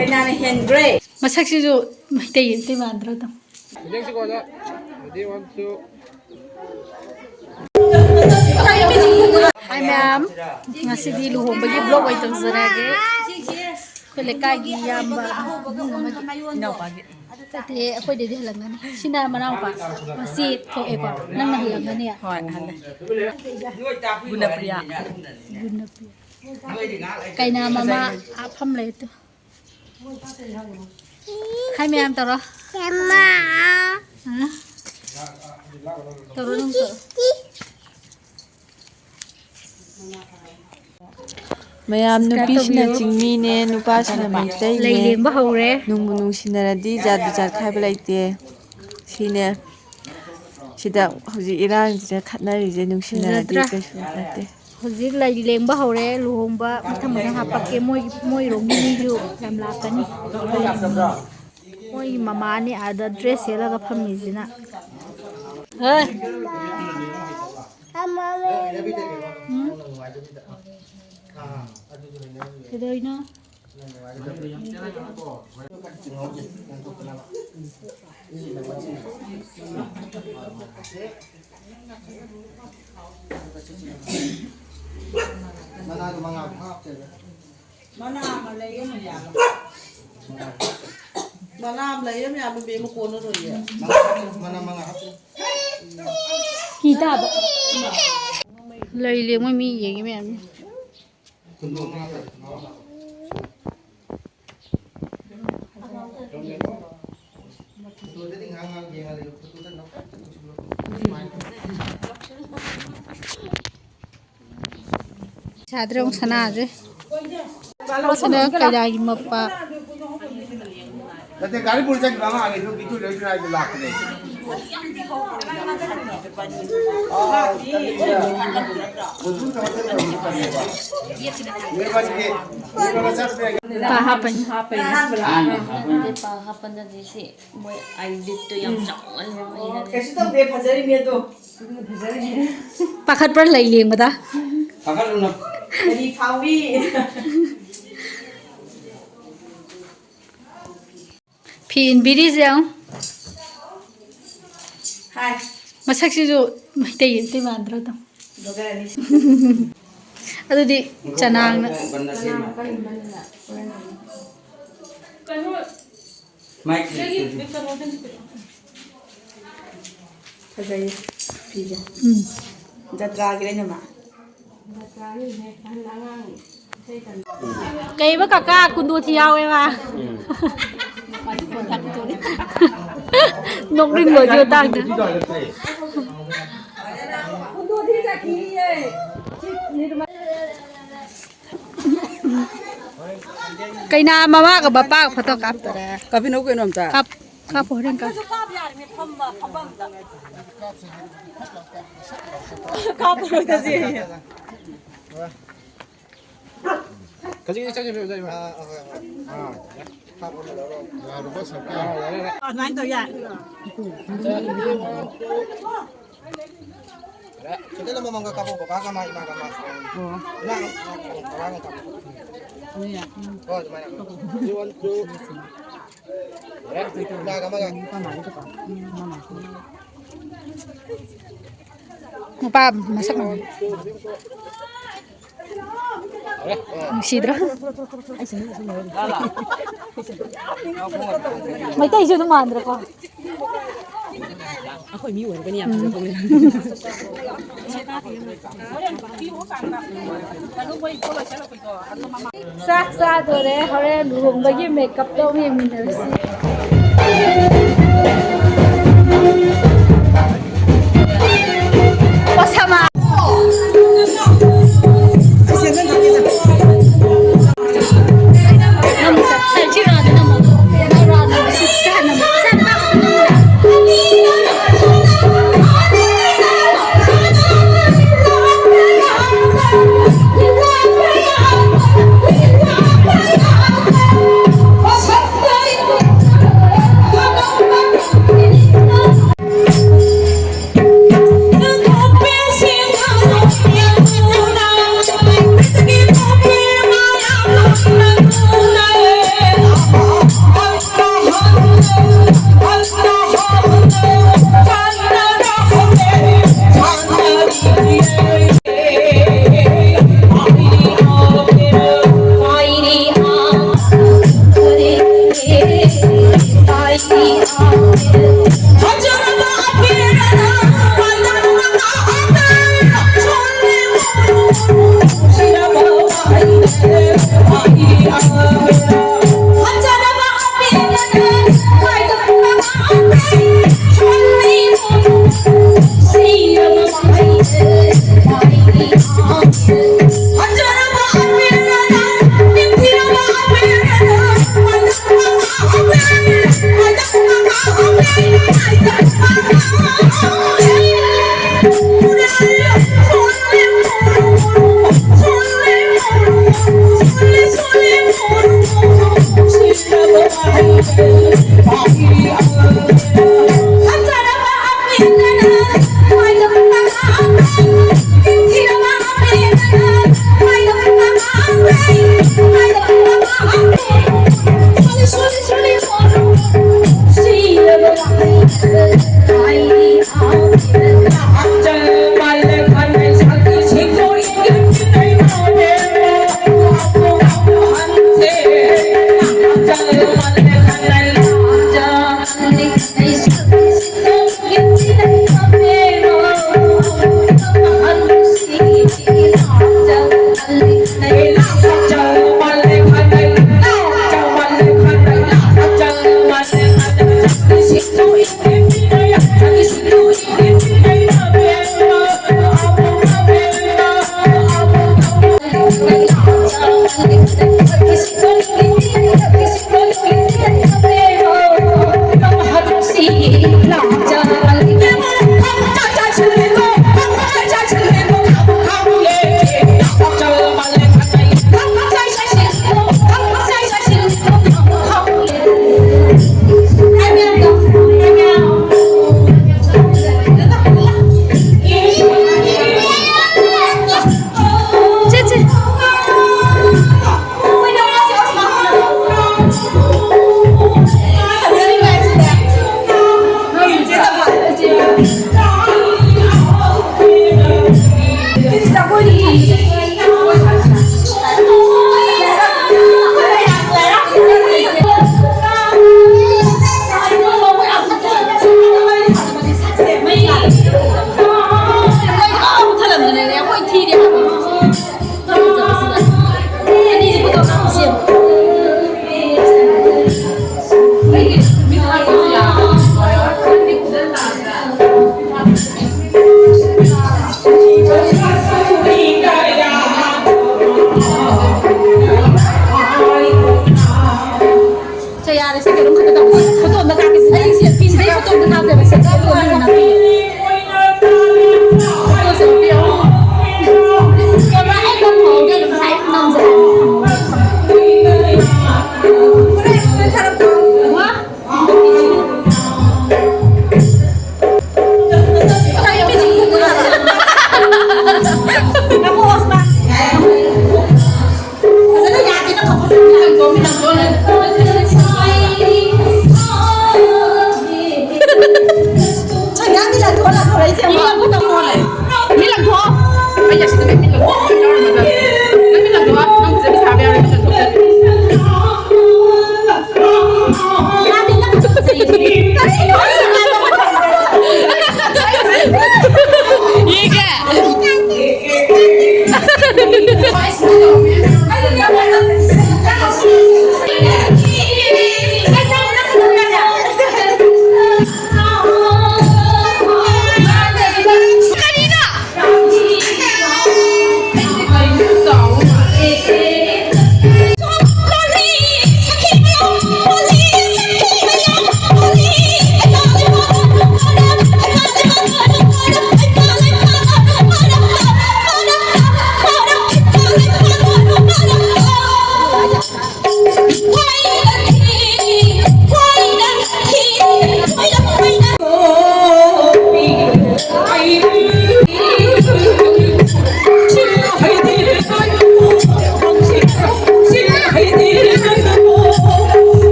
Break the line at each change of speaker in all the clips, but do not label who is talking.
ꯀꯩꯅꯥꯅ ꯍꯦꯟꯒ꯭ꯔꯦ ꯃꯁꯛꯁꯤꯁꯨ ꯃꯩꯇꯩ ꯃꯥꯟꯗ꯭ꯔꯣ Hi ma'am, ngasi luhongbagi vlog ay tawzarage. Akoy lekaygi iyamba inawpagi. Tati akoy dedi halangani. Sina manawpa masi thoeko nangna halangani. Hoy hale. Gunapriya. Kaina mama apham le to. Hi ma'am taro. Mama. Ha? Taro nung to.
mayam nupisina chingmine nupasina maitai
Lei lengba hore
nungbu nungsinaradi jat bijat khaiba laite sine sida hoji irang je khatnari je nungsinaradi kaisu nate
Hojik lei lengba hore luhongba matham matham hapake moi rongni ju yam lakani moi mama ni ada dress helaga phamizina hey Kedoina kita ba lei le moi mi yengi me Sadrong sana je. Sana kaya mappa.
Nanti kali pun saya bilang ada itu dari sana itu lah kene.
Pahapan.
Pahapan tadi si boy eyelid tu yang cawal.
Kasi to be phajari me to.
Pakhat par lei leng bata.
Pakai lu nak.
Jadi phawi.
Pin biri jang.
Hai.
Masaksisu maitai mandra to.
Dogani.
Adudi chanang na.
Mike.
Phajari pija. Jatra gire na ma.
Kay ba kaka kundu thiyaw e ma. Nok ring lo jo tang de.
Kundu thi ja ki ye.
Kay na mama ka bapa photo kap tara.
Kapi no ko nom ta.
Kap horen kap.
Kap ro ta ji.
Kasi kita jadi jadi.
Nine to ya.
Kita lama mangga kapu kaka mai mangga mas. Oh. Nah, orang kapu.
Iya.
Oh, mana? You want to? Nah, kamu kan?
Mapa masak mo. Sidra. May tayo siya mandra ko.
Ako miwan ka niya.
Sa dore hore luhong bagi makeup to mi minarsi. Pasama.
Oh,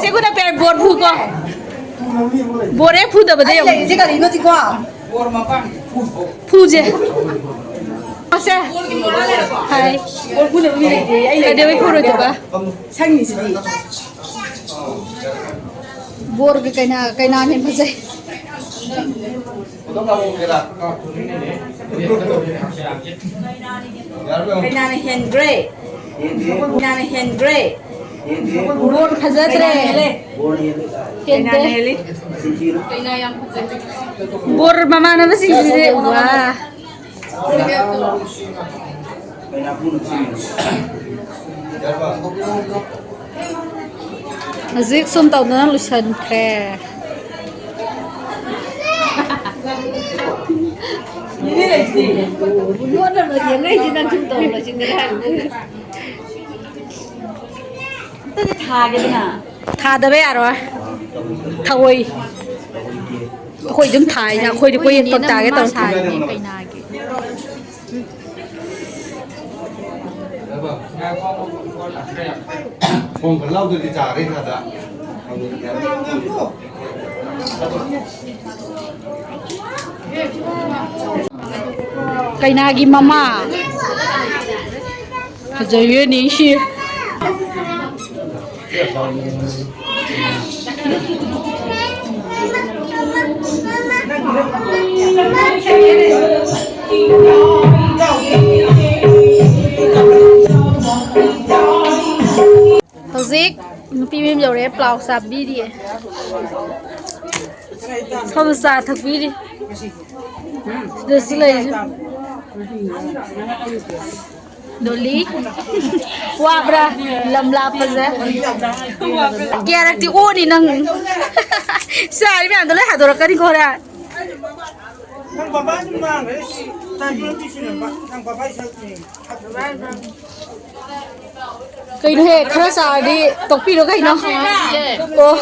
sẽ có đặc biệt bột phu co bột ép phu tập ở đây
lấy cái gì nó chỉ qua
phu gì à xe hay
bột phu được gì đấy anh
cái điều ấy phu rồi tập à
xanh gì
bột cái nào nên phải dây
cái này hand gray cái này hand gray
bột phải dây thế
cái này lấy
bột mama nó mới gì thế wowZik sum tàu nó lu sân khe luôn là những cái gì đang chung tàu là chính cái hàng
thà cái nào
thà được bây rồi thôi khôi chúng thải nha khôi đi khôi tàu cái tàu thải
Không cần lâu thì trả đi thật ạ.
Cây nagi mama giờ yến đi xí Thằng Zik, phim dầu đấy plau sạp đi đi, không sạp thật đi, được xử lý, đồ lý, wabra, làm lạp ra, kia là tí ô đi nâng, sao đi bạn tôi lấy hạt đồ cái đi coi ra.
Nang babae naman, tayo yung tisin ba? Nang babae sa
Cái này khá xa đi, tộc pi nó cái nó. Ồ,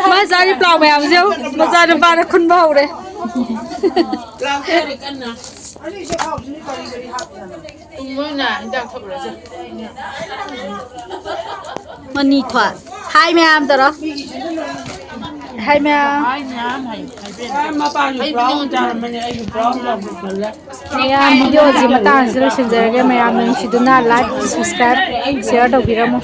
mà ra đi plau mèo chứ, mà ra đi ba nó khôn bao đấy. Mà nhị thoại, hai mèo tao đó. Hai mèo. Mèo video gì mà tao sẽ xin ra cái mèo mình chỉ tụi nó like, subscribe, share đâu kia mà.